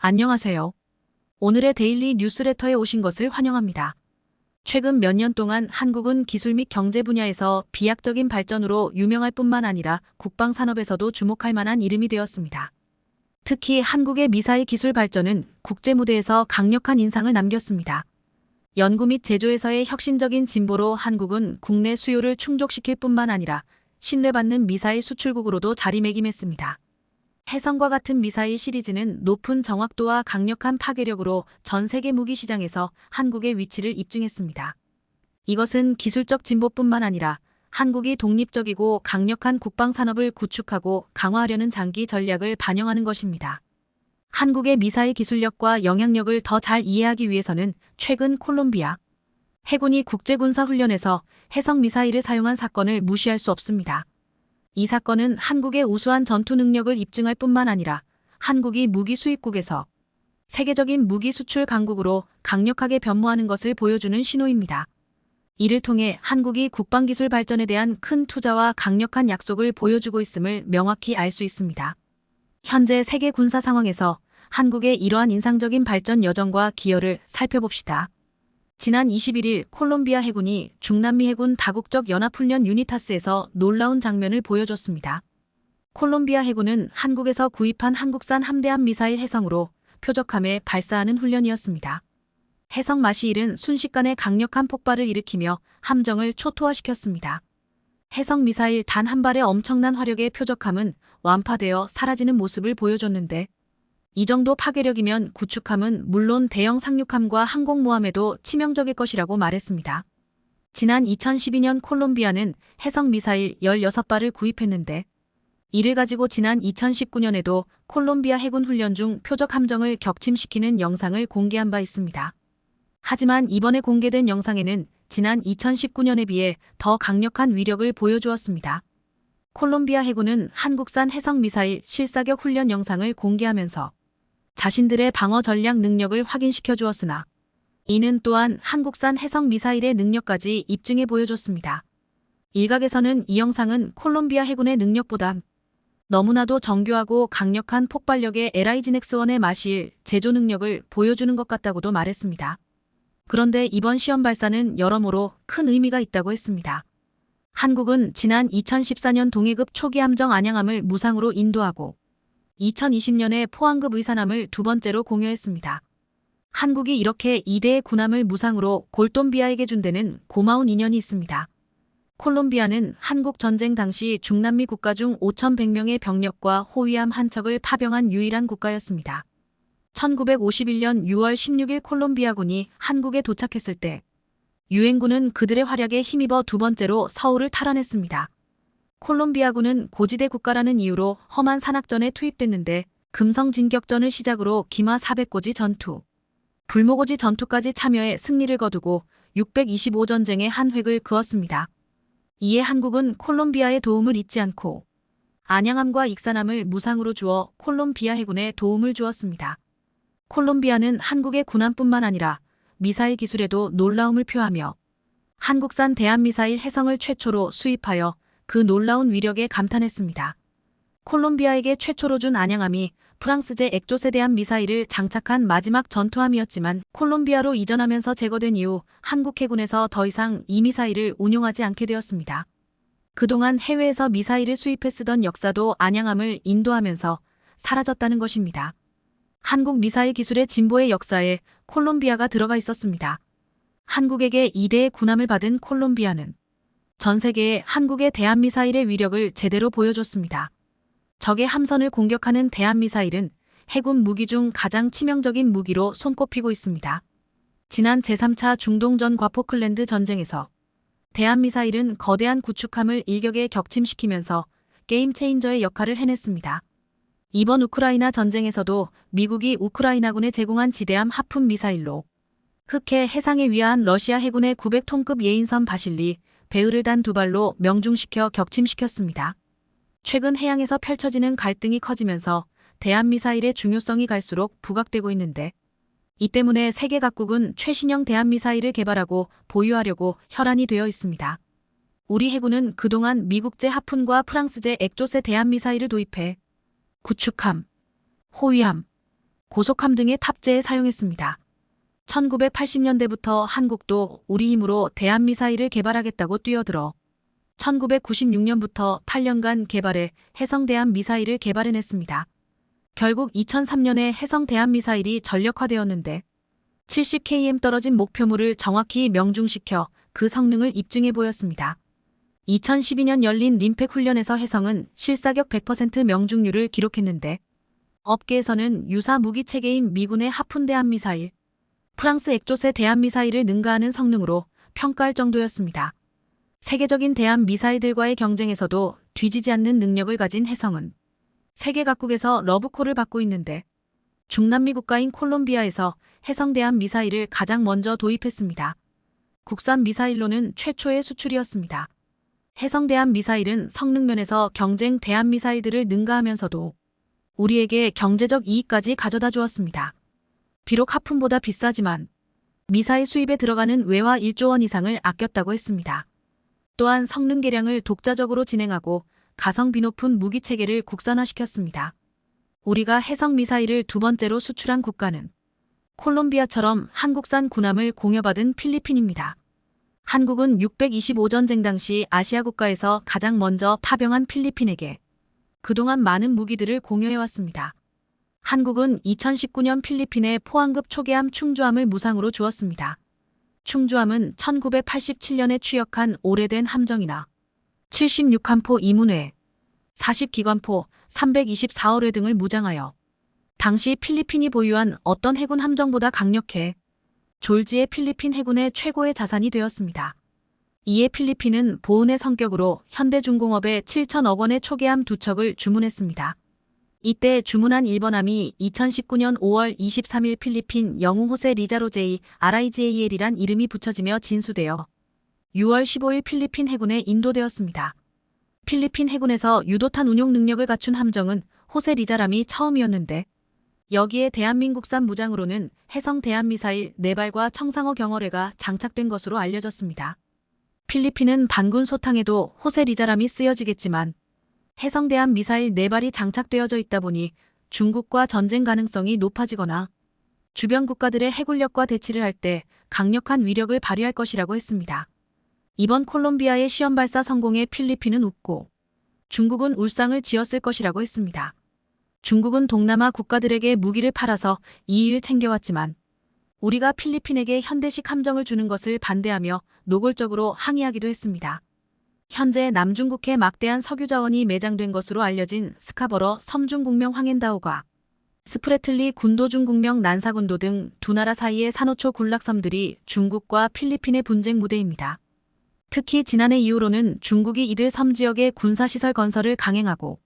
안녕하세요. 오늘의 데일리 뉴스레터에 오신 것을 환영합니다. 최근 몇 년 동안 한국은 기술 및 경제 분야에서 비약적인 발전으로 유명할 뿐만 아니라 국방 산업에서도 주목할 만한 이름이 되었습니다. 특히 한국의 미사일 기술 발전은 국제 무대에서 강력한 인상을 남겼습니다. 연구 및 제조에서의 혁신적인 진보로 한국은 국내 수요를 충족시킬 뿐만 아니라 신뢰받는 미사일 수출국으로도 자리매김했습니다. 해성과 같은 미사일 시리즈는 높은 정확도와 강력한 파괴력으로 전 세계 무기 시장에서 한국의 위치를 입증했습니다. 이것은 기술적 진보뿐만 아니라 한국이 독립적이고 강력한 국방 산업을 구축하고 강화하려는 장기 전략을 반영하는 것입니다. 한국의 미사일 기술력과 영향력을 더 잘 이해하기 위해서는 최근 콜롬비아 해군이 국제군사훈련에서 해성 미사일을 사용한 사건을 무시할 수 없습니다. 이 사건은 한국의 우수한 전투 능력을 입증할 뿐만 아니라 한국이 무기 수입국에서 세계적인 무기 수출 강국으로 강력하게 변모하는 것을 보여주는 신호입니다. 이를 통해 한국이 국방기술 발전에 대한 큰 투자와 강력한 약속을 보여주고 있음을 명확히 알 수 있습니다. 현재 세계 군사 상황에서 한국의 이러한 인상적인 발전 여정과 기여를 살펴봅시다. 지난 21일 콜롬비아 해군이 중남미 해군 다국적 연합훈련 유니타스에서 놀라운 장면을 보여줬습니다. 콜롬비아 해군은 한국에서 구입한 한국산 함대함 미사일 해성으로 표적함에 발사하는 훈련이었습니다. 해성 마시1은 순식간에 강력한 폭발을 일으키며 함정을 초토화시켰습니다. 해성 미사일 단 한 발의 엄청난 화력의 표적함은 완파되어 사라지는 모습을 보여줬는데 이 정도 파괴력이면 구축함은 물론 대형 상륙함과 항공모함에도 치명적일 것이라고 말했습니다. 지난 2012년 콜롬비아는 해성 미사일 16발을 구입했는데 이를 가지고 지난 2019년에도 콜롬비아 해군 훈련 중 표적 함정을 격침시키는 영상을 공개한 바 있습니다. 하지만 이번에 공개된 영상에는 지난 2019년에 비해 더 강력한 위력을 보여주었습니다. 콜롬비아 해군은 한국산 해성 미사일 실사격 훈련 영상을 공개하면서 자신들의 방어 전략 능력을 확인시켜 주었으나 이는 또한 한국산 해성 미사일의 능력까지 입증해 보여줬습니다. 일각에서는 이 영상은 콜롬비아 해군의 능력보다 너무나도 정교하고 강력한 폭발력의 LIGN-X1의 마시1 제조 능력을 보여주는 것 같다고도 말했습니다. 그런데 이번 시험 발사는 여러모로 큰 의미가 있다고 했습니다. 한국은 지난 2014년 동해급 초기 함정 안양함을 무상으로 인도하고 2020년에 포항급 의산함을 두 번째로 공여했습니다. 한국이 이렇게 2대의 군함을 무상으로 골돈비아에게 준 데는 고마운 인연이 있습니다. 콜롬비아는 한국 전쟁 당시 중남미 국가 중 5,100명의 병력과 호위함 한 척을 파병한 유일한 국가였습니다. 1951년 6월 16일 콜롬비아군이 한국에 도착했을 때 유엔군은 그들의 활약에 힘입어 두 번째로 서울을 탈환했습니다. 콜롬비아군은 고지대 국가라는 이유로 험한 산악전에 투입됐는데 금성진격전을 시작으로 기마 400고지 전투, 불모고지 전투까지 참여해 승리를 거두고 625전쟁의 한 획을 그었습니다. 이에 한국은 콜롬비아의 도움을 잊지 않고 안양함과 익산함을 무상으로 주어 콜롬비아 해군에 도움을 주었습니다. 콜롬비아는 한국의 군함뿐만 아니라 미사일 기술에도 놀라움을 표하며 한국산 대한미사일 해성을 최초로 수입하여 그 놀라운 위력에 감탄했습니다. 콜롬비아에게 최초로 준 안양함이 프랑스제 액조세 대한 미사일을 장착한 마지막 전투함이었지만 콜롬비아로 이전하면서 제거된 이후 한국 해군에서 더 이상 이 미사일을 운용하지 않게 되었습니다. 그동안 해외에서 미사일을 수입해 쓰던 역사도 안양함을 인도하면서 사라졌다는 것입니다. 한국 미사일 기술의 진보의 역사에 콜롬비아가 들어가 있었습니다. 한국에게 2대의 군함을 받은 콜롬비아는 전 세계에 한국의 대한미사일의 위력을 제대로 보여줬습니다. 적의 함선을 공격하는 대한미사일은 해군 무기 중 가장 치명적인 무기로 손꼽히고 있습니다. 지난 제3차 중동전 과포클랜드 전쟁에서 대한미사일은 거대한 구축함을 일격에 격침시키면서 게임 체인저의 역할을 해냈습니다. 이번 우크라이나 전쟁에서도 미국이 우크라이나군에 제공한 지대함 하푼 미사일로 흑해 해상에 위하한 러시아 해군의 900톤급 예인선 바실리, 배을을 단 두 발로 명중시켜 격침시켰습니다. 최근 해양에서 펼쳐지는 갈등이 커지면서 대한미사일의 중요성이 갈수록 부각되고 있는데 이 때문에 세계 각국은 최신형 대한미사일을 개발하고 보유하려고 혈안이 되어 있습니다. 우리 해군은 그동안 미국제 하푼과 프랑스제 액조세 대한미사일을 도입해 구축함, 호위함, 고속함 등의 탑재에 사용했습니다. 1980년대부터 한국도 우리 힘으로 대한미사일을 개발하겠다고 뛰어들어 1996년부터 8년간 개발해 해성대한미사일을 개발해냈습니다. 결국 2003년에 해성대한미사일이 전력화되었는데 70km 떨어진 목표물을 정확히 명중시켜 그 성능을 입증해 보였습니다. 2012년 열린 림팩 훈련에서 해성은 실사격 100% 명중률을 기록했는데 업계에서는 유사 무기 체계인 미군의 하푼 대한미사일, 프랑스 엑조세 대한미사일을 능가하는 성능으로 평가할 정도였습니다. 세계적인 대한미사일들과의 경쟁에서도 뒤지지 않는 능력을 가진 해성은 세계 각국에서 러브콜을 받고 있는데 중남미 국가인 콜롬비아에서 해성 대한미사일을 가장 먼저 도입했습니다. 국산 미사일로는 최초의 수출이었습니다. 해성 대한미사일은 성능면에서 경쟁 대한미사일들을 능가하면서도 우리에게 경제적 이익까지 가져다 주었습니다. 비록 하푼보다 비싸지만 미사일 수입에 들어가는 외화 1조 원 이상을 아꼈다고 했습니다. 또한 성능 개량을 독자적으로 진행하고 가성비 높은 무기 체계를 국산화시켰습니다. 우리가 해성 미사일을 두 번째로 수출한 국가는 콜롬비아처럼 한국산 군함을 공여받은 필리핀입니다. 한국은 625전쟁 당시 아시아 국가에서 가장 먼저 파병한 필리핀에게 그동안 많은 무기들을 공여해왔습니다. 한국은 2019년 필리핀에 포항급 초계함 충주함을 무상으로 주었습니다. 충주함은 1987년에 취역한 오래된 함정이나 76함포 이문회, 40기관포, 324어뢰 등을 무장하여 당시 필리핀이 보유한 어떤 해군 함정보다 강력해 졸지의 필리핀 해군의 최고의 자산이 되었습니다. 이에 필리핀은 보은의 성격으로 현대중공업에 7천억 원의 초계함 2척을 주문했습니다. 이때 주문한 1번함이 2019년 5월 23일 필리핀 영웅 호세 리자로 제이 RIGAL이란 이름이 붙여지며 진수되어 6월 15일 필리핀 해군에 인도되었습니다. 필리핀 해군에서 유도탄 운용 능력을 갖춘 함정은 호세 리자람이 처음이었는데 여기에 대한민국산 무장으로는 해성 대한미사일 4발과 청상어 경어뢰가 장착된 것으로 알려졌습니다. 필리핀은 반군 소탕에도 호세 리자람이 쓰여지겠지만 해성 대한미사일 4발이 장착되어져 있다 보니 중국과 전쟁 가능성이 높아지거나 주변 국가들의 해군력과 대치를 할 때 강력한 위력을 발휘할 것이라고 했습니다. 이번 콜롬비아의 시험 발사 성공에 필리핀은 웃고 중국은 울상을 지었을 것이라고 했습니다. 중국은 동남아 국가들에게 무기를 팔아서 이익을 챙겨왔지만 우리가 필리핀에게 현대식 함정을 주는 것을 반대하며 노골적으로 항의하기도 했습니다. 현재 남중국해 막대한 석유 자원이 매장된 것으로 알려진 스카버러 섬중국명 황앤다오가 스프레틀리 군도 중국명 난사군도 등 두 나라 사이의 산호초 군락섬들이 중국과 필리핀의 분쟁 무대입니다. 특히 지난해 이후로는 중국이 이들 섬 지역의 군사시설 건설을 강행하고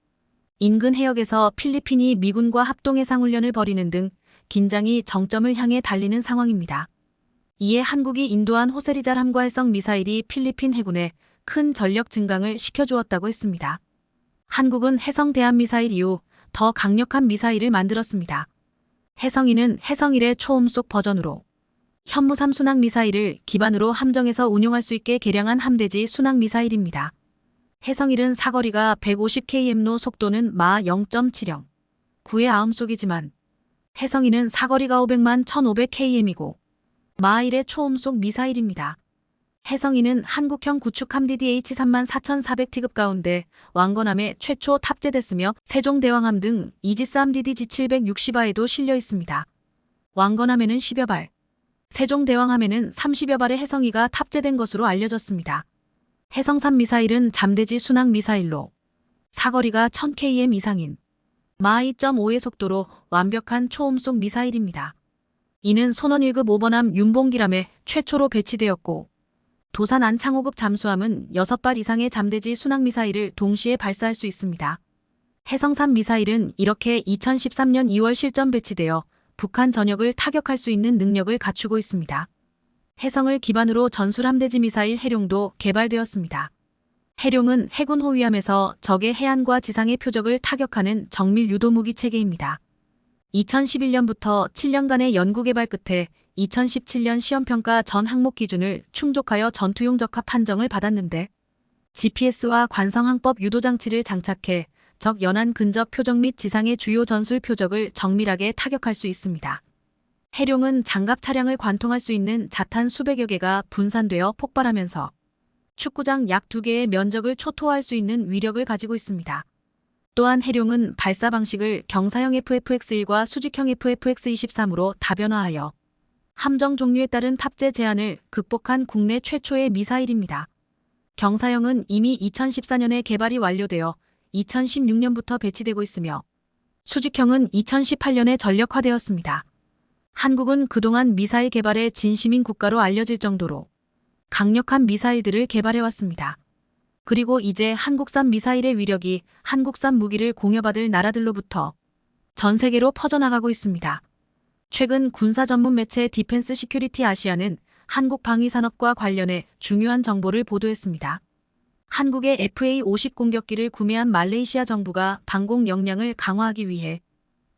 인근 해역에서 필리핀이 미군과 합동해상훈련을 벌이는 등 긴장이 정점을 향해 달리는 상황입니다. 이에 한국이 인도한 호세리자함과 해성 미사일이 필리핀 해군에 큰 전력 증강을 시켜주었다고 했습니다. 한국은 해성 대한미사일 이후 더 강력한 미사일을 만들었습니다. 해성이는 해성1의 초음속 버전으로 현무삼 순항 미사일을 기반으로 함정에서 운용할 수 있게 개량한 함대지 순항 미사일입니다. 해성1은 사거리가 150km로 속도는 마 0.70, 9의 아음속이지만 해성2는 사거리가 500만 1500km이고 마 1의 초음속 미사일입니다. 해성2는 한국형 구축함 DDH-3 4400T급 가운데 왕건함에 최초 탑재됐으며 세종대왕함 등 이지스함 DDG-760A에도 실려 있습니다. 왕건함에는 10여 발, 세종대왕함에는 30여 발의 해성2가 탑재된 것으로 알려졌습니다. 해성3 미사일은 잠대지 순항 미사일로 사거리가 1000km 이상인 마 2.5의 속도로 완벽한 초음속 미사일입니다. 이는 손원 1급 5번함 윤봉기람에 최초로 배치되었고 도산 안창호급 잠수함은 6발 이상의 잠대지 순항 미사일을 동시에 발사할 수 있습니다. 해성3 미사일은 이렇게 2013년 2월 실전 배치되어 북한 전역을 타격할 수 있는 능력을 갖추고 있습니다. 해성을 기반으로 전술함대지 미사일 해룡도 개발되었습니다. 해룡은 해군 호위함에서 적의 해안과 지상의 표적을 타격하는 정밀 유도 무기 체계입니다. 2011년부터 7년간의 연구 개발 끝에 2017년 시험평가 전 항목 기준을 충족하여 전투용 적합 판정을 받았는데 GPS와 관성항법 유도장치를 장착해 적 연안 근접 표적 및 지상의 주요 전술 표적을 정밀하게 타격할 수 있습니다. 해룡은 장갑 차량을 관통할 수 있는 자탄 수백여 개가 분산되어 폭발하면서 축구장 약 2개의 면적을 초토화할 수 있는 위력을 가지고 있습니다. 또한 해룡은 발사 방식을 경사형 FFX1과 수직형 FFX23으로 다변화하여 함정 종류에 따른 탑재 제한을 극복한 국내 최초의 미사일입니다. 경사형은 이미 2014년에 개발이 완료되어 2016년부터 배치되고 있으며 수직형은 2018년에 전력화되었습니다. 한국은 그동안 미사일 개발의 진심인 국가로 알려질 정도로 강력한 미사일들을 개발해왔습니다. 그리고 이제 한국산 미사일의 위력이 한국산 무기를 공여받을 나라들로부터 전 세계로 퍼져나가고 있습니다. 최근 군사 전문 매체 디펜스 시큐리티 아시아는 한국 방위 산업과 관련해 중요한 정보를 보도했습니다. 한국의 FA-50 공격기를 구매한 말레이시아 정부가 방공 역량을 강화하기 위해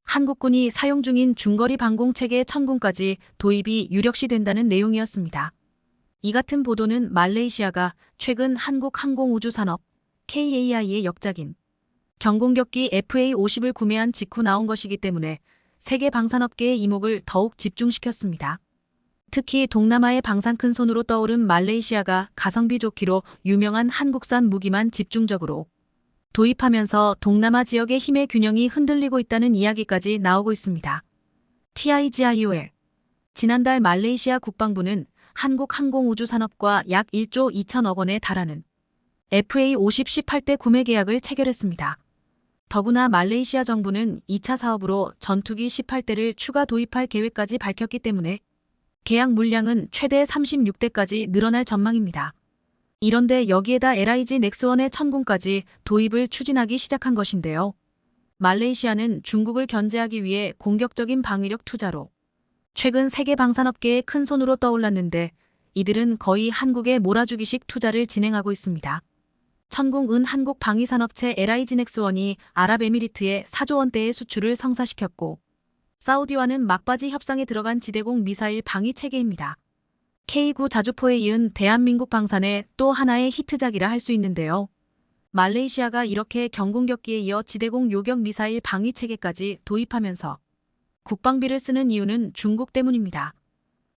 한국군이 사용 중인 중거리 방공체계 천궁까지 도입이 유력시된다는 내용이었습니다. 이 같은 보도는 말레이시아가 최근 한국 항공우주산업 KAI의 역작인 경공격기 FA-50을 구매한 직후 나온 것이기 때문에 세계 방산업계의 이목을 더욱 집중시켰습니다. 특히 동남아의 방산 큰손으로 떠오른 말레이시아가 가성비 좋기로 유명한 한국산 무기만 집중적으로 도입하면서 동남아 지역의 힘의 균형이 흔들리고 있다는 이야기까지 나오고 있습니다. TIGIOL 지난달 말레이시아 국방부는 한국 항공우주산업과 약 1조 2천억 원에 달하는 FA-50 18대 구매 계약을 체결했습니다. 더구나 말레이시아 정부는 2차 사업으로 전투기 18대를 추가 도입할 계획까지 밝혔기 때문에 계약 물량은 최대 36대까지 늘어날 전망입니다. 이런데 여기에다 LIG 넥스원의 천궁까지 도입을 추진하기 시작한 것인데요. 말레이시아는 중국을 견제하기 위해 공격적인 방위력 투자로 최근 세계 방산업계의 큰 손으로 떠올랐는데 이들은 거의 한국에 몰아주기식 투자를 진행하고 있습니다. 천궁은 한국 방위산업체 LIG 넥스원이 아랍에미리트에 4조 원대의 수출을 성사시켰고 사우디와는 막바지 협상에 들어간 지대공 미사일 방위 체계입니다. K9 자주포에 이은 대한민국 방산의 또 하나의 히트작이라 할 수 있는데요. 말레이시아가 이렇게 경공격기에 이어 지대공 요격 미사일 방위 체계까지 도입하면서 국방비를 쓰는 이유는 중국 때문입니다.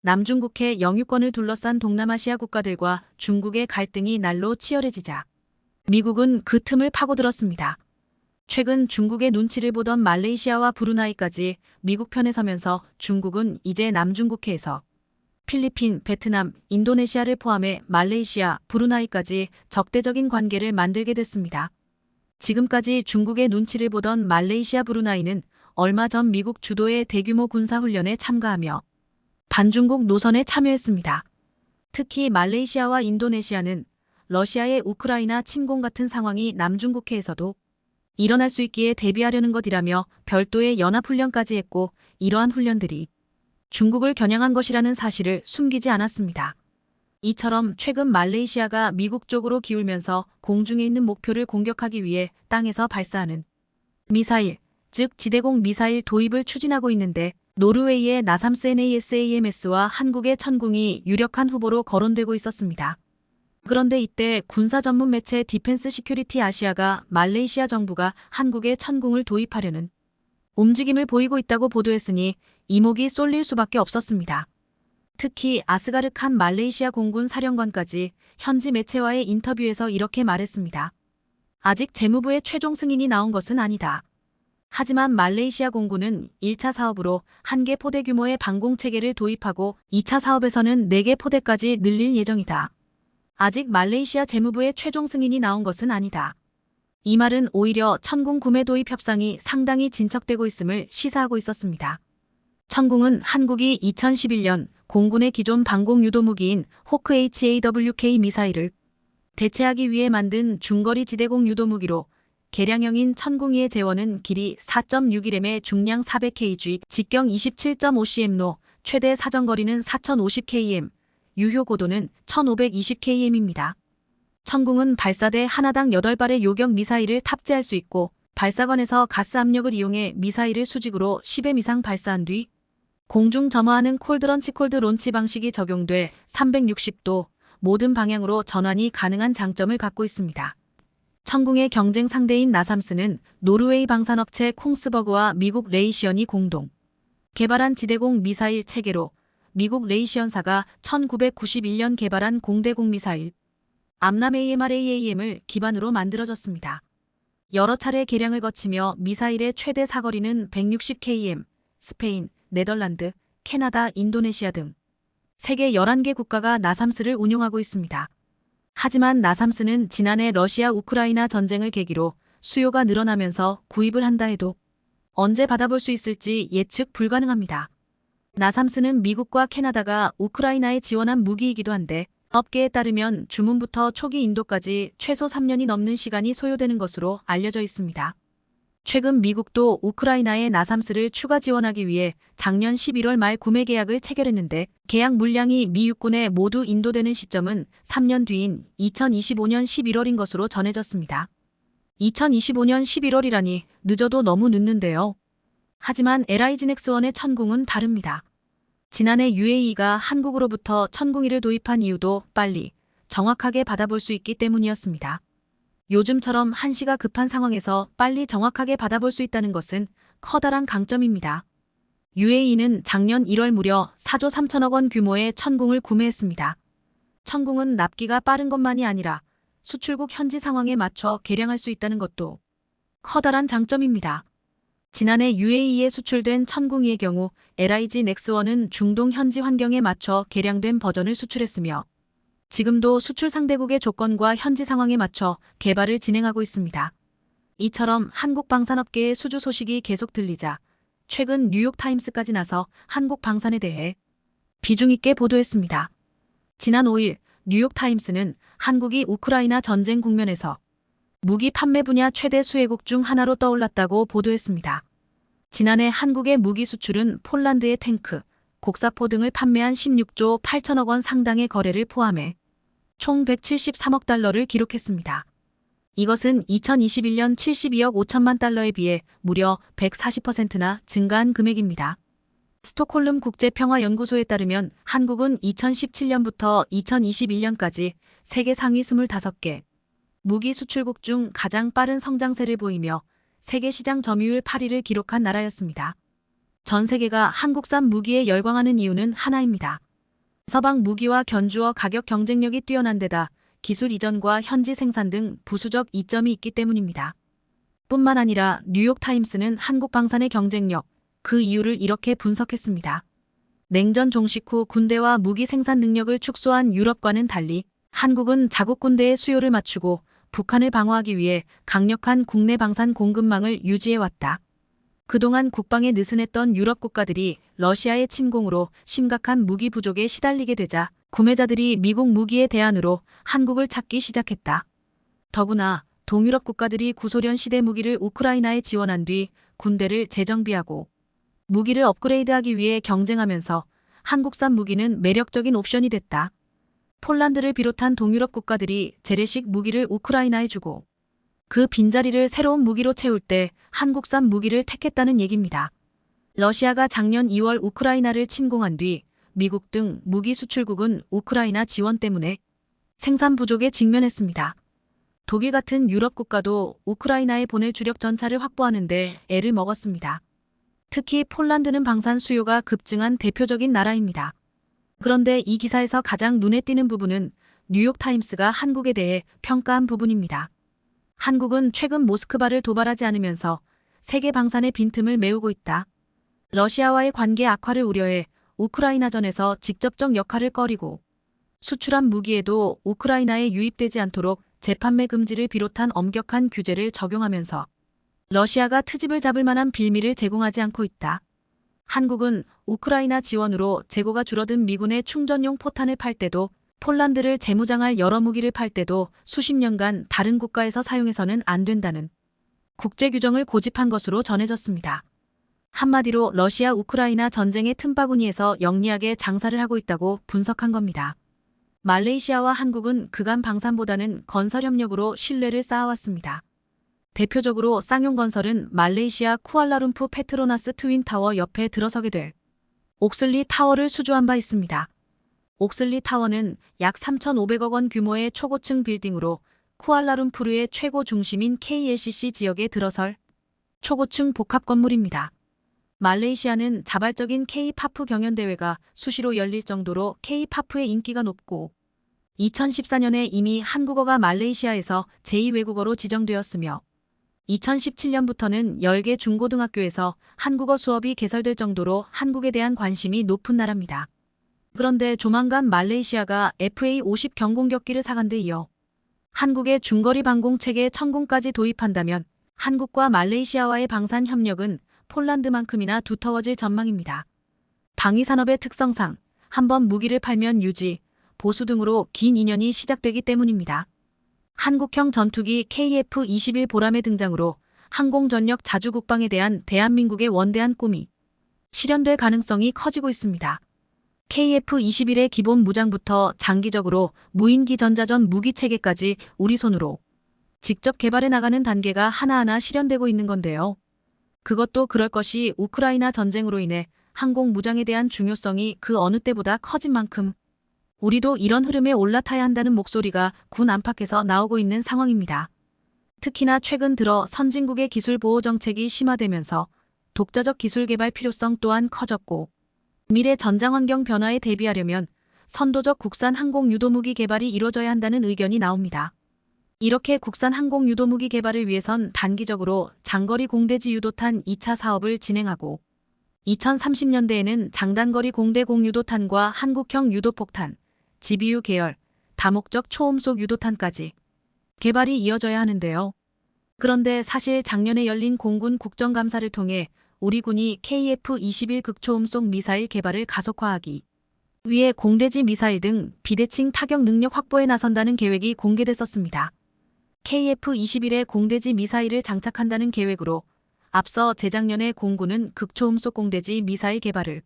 남중국해 영유권을 둘러싼 동남아시아 국가들과 중국의 갈등이 날로 치열해지자 미국은 그 틈을 파고들었습니다. 최근 중국의 눈치를 보던 말레이시아와 브루나이까지 미국 편에 서면서 중국은 이제 남중국해에서 필리핀, 베트남, 인도네시아를 포함해 말레이시아, 브루나이까지 적대적인 관계를 만들게 됐습니다. 지금까지 중국의 눈치를 보던 말레이시아, 브루나이는 얼마 전 미국 주도의 대규모 군사훈련에 참가하며 반중국 노선에 참여했습니다. 특히 말레이시아와 인도네시아는 러시아의 우크라이나 침공 같은 상황이 남중국해에서도 일어날 수 있기에 대비하려는 것이라며 별도의 연합훈련까지 했고 이러한 훈련들이 중국을 겨냥한 것이라는 사실을 숨기지 않았습니다. 이처럼 최근 말레이시아가 미국 쪽으로 기울면서 공중에 있는 목표를 공격하기 위해 땅에서 발사하는 미사일, 즉 지대공 미사일 도입을 추진하고 있는데 노르웨이의 나삼스 NASAMS와 한국의 천궁이 유력한 후보로 거론되고 있었습니다. 그런데 이때 군사 전문 매체 디펜스 시큐리티 아시아가 말레이시아 정부가 한국의 천궁을 도입하려는 움직임을 보이고 있다고 보도했으니 이목이 쏠릴 수밖에 없었습니다. 특히 아스가르 칸 말레이시아 공군 사령관까지 현지 매체와의 인터뷰에서 이렇게 말했습니다. 아직 재무부의 최종 승인이 나온 것은 아니다. 하지만 말레이시아 공군은 1차 사업으로 1개 포대 규모의 방공체계를 도입하고 2차 사업에서는 4개 포대까지 늘릴 예정이다. 아직 말레이시아 재무부의 최종 승인이 나온 것은 아니다. 이 말은 오히려 천궁 구매 도입 협상이 상당히 진척되고 있음을 시사하고 있었습니다. 천궁은 한국이 2011년 공군의 기존 방공 유도 무기인 호크 HAWK 미사일을 대체하기 위해 만든 중거리 지대공 유도 무기로 개량형인 천궁2의 제원은 길이 4.61m의 중량 400kg, 직경 27.5cm로 최대 사정거리는 4050km, 유효 고도는 1520km입니다. 천궁은 발사대 하나당 8발의 요격 미사일을 탑재할 수 있고 발사관에서 가스 압력을 이용해 미사일을 수직으로 10회 이상 발사한 뒤 공중 점화하는 콜드런치 콜드 론치 방식이 적용돼 360도 모든 방향으로 전환이 가능한 장점을 갖고 있습니다. 천궁의 경쟁 상대인 나삼스는 노르웨이 방산업체 콩스버그와 미국 레이시언이 공동 개발한 지대공 미사일 체계로 미국 레이시언사가 1991년 개발한 공대공 미사일 암람 AMRAAM을 기반으로 만들어졌습니다. 여러 차례 개량을 거치며 미사일의 최대 사거리는 160km, 스페인, 네덜란드, 캐나다, 인도네시아 등 세계 11개 국가가 나삼스를 운용하고 있습니다. 하지만 나삼스는 지난해 러시아 우크라이나 전쟁을 계기로 수요가 늘어나면서 구입을 한다 해도 언제 받아볼 수 있을지 예측 불가능합니다. 나삼스는 미국과 캐나다가 우크라이나에 지원한 무기이기도 한데 업계에 따르면 주문부터 초기 인도까지 최소 3년이 넘는 시간이 소요되는 것으로 알려져 있습니다. 최근 미국도 우크라이나에 나삼스를 추가 지원하기 위해 작년 11월 말 구매 계약을 체결했는데 계약 물량이 미 육군에 모두 인도되는 시점은 3년 뒤인 2025년 11월인 것으로 전해졌습니다. 2025년 11월이라니 늦어도 너무 늦는데요. 하지만 LIG 넥스원의 천궁은 다릅니다. 지난해 UAE가 한국으로부터 천궁이를 도입한 이유도 빨리, 정확하게 받아볼 수 있기 때문이었습니다. 요즘처럼 한시가 급한 상황에서 빨리 정확하게 받아볼 수 있다는 것은 커다란 강점입니다. UAE는 작년 1월 무려 4조 3천억 원 규모의 천궁을 구매했습니다. 천궁은 납기가 빠른 것만이 아니라 수출국 현지 상황에 맞춰 개량할 수 있다는 것도 커다란 장점입니다. 지난해 UAE에 수출된 천궁이의 경우 LIG 넥스원은 중동 현지 환경에 맞춰 개량된 버전을 수출했으며 지금도 수출 상대국의 조건과 현지 상황에 맞춰 개발을 진행하고 있습니다. 이처럼 한국 방산업계의 수주 소식이 계속 들리자 최근 뉴욕타임스까지 나서 한국 방산에 대해 비중 있게 보도했습니다. 지난 5일 뉴욕타임스는 한국이 우크라이나 전쟁 국면에서 무기 판매 분야 최대 수혜국 중 하나로 떠올랐다고 보도했습니다. 지난해 한국의 무기 수출은 폴란드의 탱크, 곡사포 등을 판매한 16조 8천억 원 상당의 거래를 포함해 총 173억 달러를 기록했습니다. 이것은 2021년 72억 5천만 달러에 비해 무려 140%나 증가한 금액입니다. 스톡홀름 국제평화연구소에 따르면 한국은 2017년부터 2021년까지 세계 상위 25개 무기 수출국 중 가장 빠른 성장세를 보이며 세계 시장 점유율 8위를 기록한 나라였습니다. 전 세계가 한국산 무기에 열광하는 이유는 하나입니다. 서방 무기와 견주어 가격 경쟁력이 뛰어난 데다 기술 이전과 현지 생산 등 부수적 이점이 있기 때문입니다. 뿐만 아니라 뉴욕타임스는 한국 방산의 경쟁력, 그 이유를 이렇게 분석했습니다. 냉전 종식 후 군대와 무기 생산 능력을 축소한 유럽과는 달리 한국은 자국 군대의 수요를 맞추고 북한을 방어하기 위해 강력한 국내 방산 공급망을 유지해왔다. 그동안 국방에 느슨했던 유럽 국가들이 러시아의 침공으로 심각한 무기 부족에 시달리게 되자 구매자들이 미국 무기의 대안으로 한국을 찾기 시작했다. 더구나 동유럽 국가들이 구소련 시대 무기를 우크라이나에 지원한 뒤 군대를 재정비하고 무기를 업그레이드하기 위해 경쟁하면서 한국산 무기는 매력적인 옵션이 됐다. 폴란드를 비롯한 동유럽 국가들이 재래식 무기를 우크라이나에 주고 그 빈자리를 새로운 무기로 채울 때 한국산 무기를 택했다는 얘기입니다. 러시아가 작년 2월 우크라이나를 침공한 뒤 미국 등 무기 수출국은 우크라이나 지원 때문에 생산 부족에 직면했습니다. 독일 같은 유럽 국가도 우크라이나에 보낼 주력 전차를 확보하는 데 애를 먹었습니다. 특히 폴란드는 방산 수요가 급증한 대표적인 나라입니다. 그런데 이 기사에서 가장 눈에 띄는 부분은 뉴욕타임스가 한국에 대해 평가한 부분입니다. 한국은 최근 모스크바를 도발하지 않으면서 세계 방산의 빈틈을 메우고 있다. 러시아와의 관계 악화를 우려해 우크라이나전에서 직접적 역할을 꺼리고 수출한 무기에도 우크라이나에 유입되지 않도록 재판매 금지를 비롯한 엄격한 규제를 적용하면서 러시아가 트집을 잡을 만한 빌미를 제공하지 않고 있다. 한국은 우크라이나 지원으로 재고가 줄어든 미군의 충전용 포탄을 팔 때도 폴란드를 재무장할 여러 무기를 팔 때도 수십 년간 다른 국가에서 사용해서는 안 된다는 국제 규정을 고집한 것으로 전해졌습니다. 한마디로 러시아 우크라이나 전쟁의 틈바구니에서 영리하게 장사를 하고 있다고 분석한 겁니다. 말레이시아와 한국은 그간 방산보다는 건설 협력으로 신뢰를 쌓아왔습니다. 대표적으로 쌍용건설은 말레이시아 쿠알라룸푸 페트로나스 트윈타워 옆에 들어서게 될 옥슬리 타워를 수주한 바 있습니다. 옥슬리 타워는 약 3,500억 원 규모의 초고층 빌딩으로 쿠알라룸푸르의 최고 중심인 KLCC 지역에 들어설 초고층 복합 건물입니다. 말레이시아는 자발적인 K-파프 경연대회가 수시로 열릴 정도로 K-파프의 인기가 높고 2014년에 이미 한국어가 말레이시아에서 제2외국어로 지정되었으며 2017년부터는 10개 중고등학교에서 한국어 수업이 개설될 정도로 한국에 대한 관심이 높은 나라입니다. 그런데 조만간 말레이시아가 FA50 경공격기를 사간 데 이어 한국의 중거리 방공체계 천공까지 도입한다면 한국과 말레이시아와의 방산 협력은 폴란드만큼이나 두터워질 전망입니다. 방위산업의 특성상 한번 무기를 팔면 유지, 보수 등으로 긴 인연이 시작되기 때문입니다. 한국형 전투기 KF-21 보람의 등장으로 항공전력 자주국방에 대한 대한민국의 원대한 꿈이 실현될 가능성이 커지고 있습니다. KF-21의 기본 무장부터 장기적으로 무인기 전자전 무기체계까지 우리 손으로 직접 개발해 나가는 단계가 하나하나 실현되고 있는 건데요. 그것도 그럴 것이 우크라이나 전쟁으로 인해 항공 무장에 대한 중요성이 그 어느 때보다 커진 만큼 우리도 이런 흐름에 올라타야 한다는 목소리가 군 안팎에서 나오고 있는 상황입니다. 특히나 최근 들어 선진국의 기술 보호 정책이 심화되면서 독자적 기술 개발 필요성 또한 커졌고 미래 전장 환경 변화에 대비하려면 선도적 국산 항공 유도무기 개발이 이루어져야 한다는 의견이 나옵니다. 이렇게 국산 항공 유도무기 개발을 위해선 단기적으로 장거리 공대지 유도탄 2차 사업을 진행하고 2030년대에는 장단거리 공대 공유도탄과 한국형 유도폭탄, GBU 계열, 다목적 초음속 유도탄까지 개발이 이어져야 하는데요. 그런데 사실 작년에 열린 공군 국정감사를 통해 우리 군이 KF-21 극초음속 미사일 개발을 가속화하기 위해 공대지 미사일 등 비대칭 타격 능력 확보에 나선다는 계획이 공개됐었습니다. KF-21의 공대지 미사일을 장착한다는 계획으로 앞서 재작년에 공군은 극초음속 공대지 미사일 개발을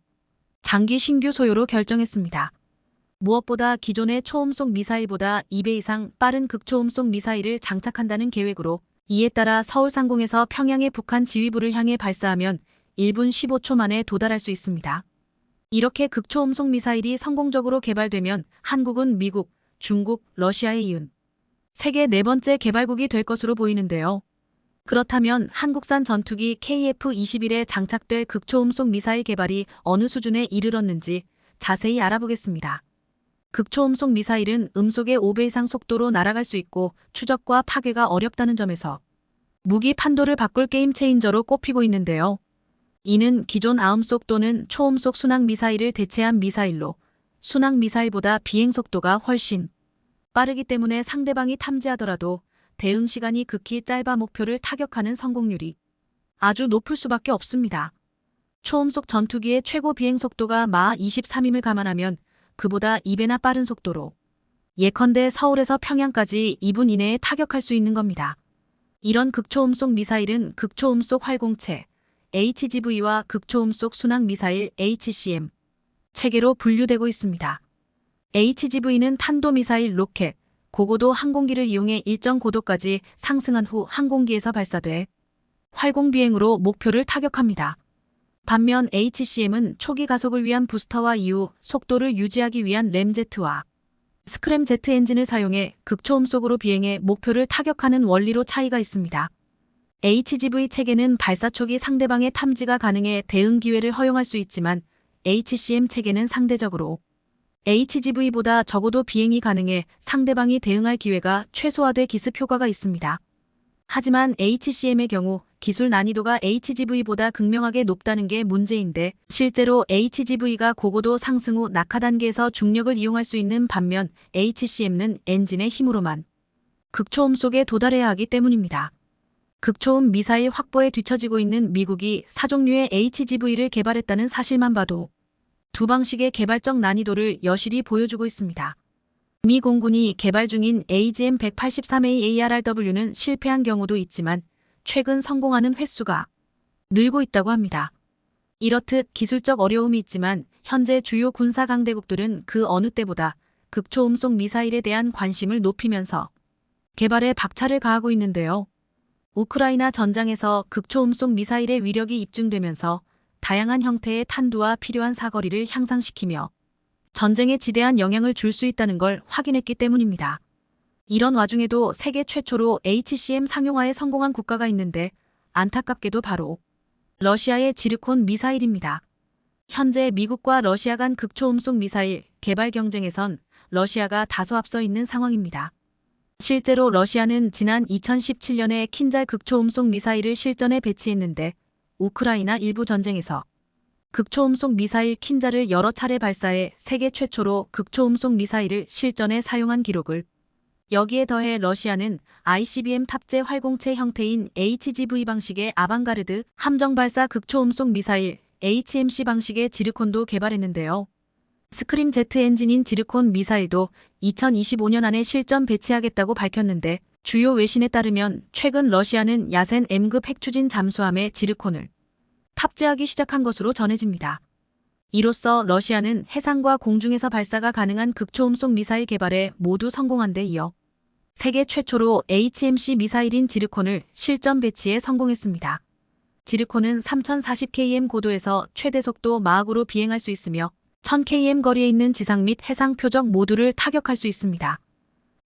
장기 신규 소요로 결정했습니다. 무엇보다 기존의 초음속 미사일보다 2배 이상 빠른 극초음속 미사일을 장착한다는 계획으로 이에 따라 서울상공에서 평양의 북한 지휘부를 향해 발사하면 1분 15초 만에 도달할 수 있습니다. 이렇게 극초음속 미사일이 성공적으로 개발되면 한국은 미국, 중국, 러시아에 이은 세계 네 번째 개발국이 될 것으로 보이는데요. 그렇다면 한국산 전투기 KF-21에 장착될 극초음속 미사일 개발이 어느 수준에 이르렀는지 자세히 알아보겠습니다. 극초음속 미사일은 음속의 5배 이상 속도로 날아갈 수 있고 추적과 파괴가 어렵다는 점에서 무기 판도를 바꿀 게임 체인저로 꼽히고 있는데요. 이는 기존 아음속 또는 초음속 순항 미사일을 대체한 미사일로 순항 미사일보다 비행 속도가 훨씬 빠르기 때문에 상대방이 탐지하더라도 대응 시간이 극히 짧아 목표를 타격하는 성공률이 아주 높을 수밖에 없습니다. 초음속 전투기의 최고 비행 속도가 마하 23임을 감안하면 그보다 2배나 빠른 속도로 예컨대 서울에서 평양까지 2분 이내에 타격할 수 있는 겁니다. 이런 극초음속 미사일은 극초음속 활공체 HGV와 극초음속 순항 미사일 HCM 체계로 분류되고 있습니다. HGV는 탄도미사일 로켓, 고고도 항공기를 이용해 일정 고도까지 상승한 후 항공기에서 발사돼 활공비행으로 목표를 타격합니다. 반면 HCM은 초기 가속을 위한 부스터와 이후 속도를 유지하기 위한 램제트와 스크램제트 엔진을 사용해 극초음속으로 비행해 목표를 타격하는 원리로 차이가 있습니다. HGV 체계는 발사 초기 상대방의 탐지가 가능해 대응 기회를 허용할 수 있지만 HCM 체계는 상대적으로 HGV보다 적어도 비행이 가능해 상대방이 대응할 기회가 최소화돼 기습 효과가 있습니다. 하지만 HCM의 경우 기술 난이도가 HGV보다 극명하게 높다는 게 문제인데 실제로 HGV가 고고도 상승 후 낙하 단계에서 중력을 이용할 수 있는 반면 HCM은 엔진의 힘으로만 극초음속에 도달해야 하기 때문입니다. 극초음 미사일 확보에 뒤처지고 있는 미국이 4종류의 HGV를 개발했다는 사실만 봐도 두 방식의 개발적 난이도를 여실히 보여주고 있습니다. 미 공군이 개발 중인 AGM-183A ARRW는 실패한 경우도 있지만 최근 성공하는 횟수가 늘고 있다고 합니다. 이렇듯 기술적 어려움이 있지만 현재 주요 군사 강대국들은 그 어느 때보다 극초음속 미사일에 대한 관심을 높이면서 개발에 박차를 가하고 있는데요. 우크라이나 전장에서 극초음속 미사일의 위력이 입증되면서 다양한 형태의 탄두와 필요한 사거리를 향상시키며 전쟁에 지대한 영향을 줄 수 있다는 걸 확인했기 때문입니다. 이런 와중에도 세계 최초로 HCM 상용화에 성공한 국가가 있는데 안타깝게도 바로 러시아의 지르콘 미사일입니다. 현재 미국과 러시아 간 극초음속 미사일 개발 경쟁에선 러시아가 다소 앞서 있는 상황입니다. 실제로 러시아는 지난 2017년에 킨잘 극초음속 미사일을 실전에 배치했는데 우크라이나 일부 전쟁에서 극초음속 미사일 킨잘을 여러 차례 발사해 세계 최초로 극초음속 미사일을 실전에 사용한 기록을 여기에 더해 러시아는 ICBM 탑재 활공체 형태인 HGV 방식의 아방가르드 함정 발사 극초음속 미사일 HMC 방식의 지르콘도 개발했는데요. 스크림 제트 엔진인 지르콘 미사일도 2025년 안에 실전 배치하겠다고 밝혔는데 주요 외신에 따르면 최근 러시아는 야센 M급 핵추진 잠수함에 지르콘을 탑재하기 시작한 것으로 전해집니다. 이로써 러시아는 해상과 공중에서 발사가 가능한 극초음속 미사일 개발에 모두 성공한 데 이어 세계 최초로 HMC 미사일인 지르콘을 실전 배치에 성공했습니다. 지르콘은 3040km 고도에서 최대 속도 마학으로 비행할 수 있으며 1000km 거리에 있는 지상 및 해상 표적 모두를 타격할 수 있습니다.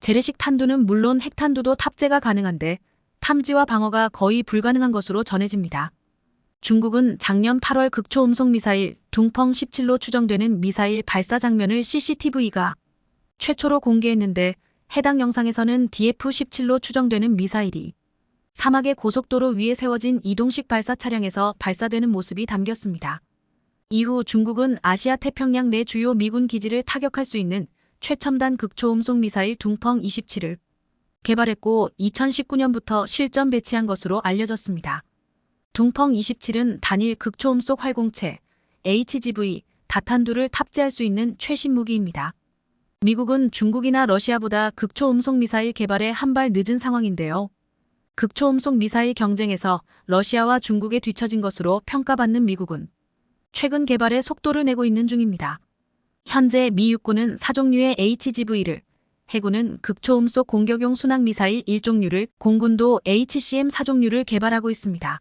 재래식 탄두는 물론 핵탄두도 탑재가 가능한데 탐지와 방어가 거의 불가능한 것으로 전해집니다. 중국은 작년 8월 극초음속 미사일 둥펑 17로 추정되는 미사일 발사 장면을 CCTV가 최초로 공개했는데 해당 영상에서는 DF-17로 추정되는 미사일이 사막의 고속도로 위에 세워진 이동식 발사 차량에서 발사되는 모습이 담겼습니다. 이후 중국은 아시아 태평양 내 주요 미군 기지를 타격할 수 있는 최첨단 극초음속 미사일 둥펑 27을 개발했고 2019년부터 실전 배치한 것으로 알려졌습니다. 둥펑 27은 단일 극초음속 활공체 HGV 다탄두를 탑재할 수 있는 최신 무기입니다. 미국은 중국이나 러시아보다 극초음속 미사일 개발에 한 발 늦은 상황인데요. 극초음속 미사일 경쟁에서 러시아와 중국에 뒤처진 것으로 평가받는 미국은 최근 개발에 속도를 내고 있는 중입니다. 현재 미 육군은 4종류의 HGV를, 해군은 극초음속 공격용 순항미사일 1종류를, 공군도 HCM 4종류를 개발하고 있습니다.